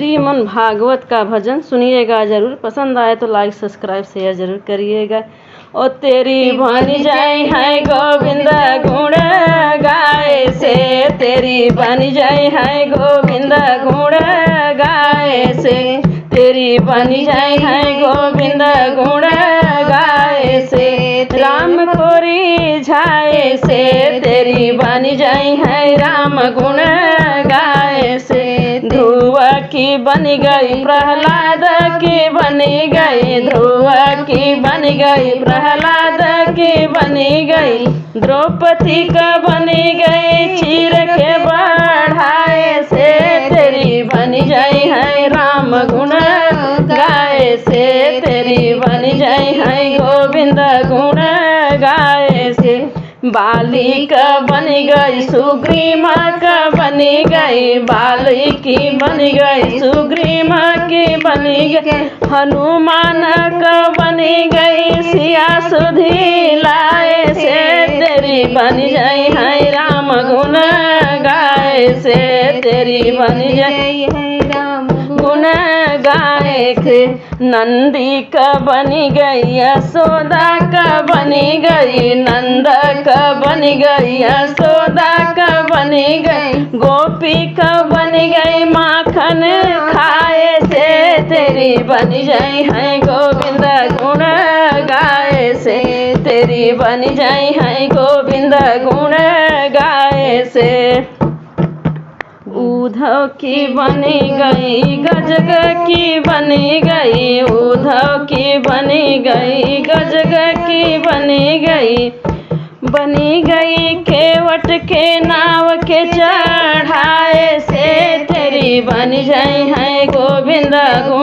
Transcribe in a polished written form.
श्रीमन भागवत का भजन सुनिएगा जरूर। पसंद आए तो लाइक सब्सक्राइब शेयर जरूर करिएगा। ओ तेरी बन जाए है गोविंद गुण गाए से, तेरी बन जाए है गोविंद गुण गाए से, तेरी बन जाए है गोविंद गुण गाए से, राम को रिझाए से, तेरी बन जाए है राम गुण गाए से। ध्रुव की बन गई प्रहलाद की बनी गई, ध्रुव की बन गई प्रहलाद की बनी गई, द्रौपदी का बनी गई चीर के बढ़ाए से, तेरी बन जाई है राम गुण गाए से, तेरी बन जाई है गोविंद गुण गाए से। बाली का बन गई सुग्रीमा का बनी गई, बाली की बन गई सुग्रीमा की बनी गई, हनुमान का बनी गई सिया सुधी लाए से, तेरी बन जाई है राम गुण गाए से, तेरी बन जाई है राम गुण गाए से। नंदी का बनी गई यशोदा का बनी गई, नंद का बनी गई यशोदा का बनी गई, गोपी का बनी गई माखन खाए से, तेरी बन जाई है गोविंद गुण गाए से, तेरी बन जाई है गोविंद गुण गाए से। उद्धव की बनी गई गजग की बनी गई, उद्धव की बनी गई गजग की बनी गई केवट के नाव के चढ़ाए से, तेरी बन जाई है गोविंद गुण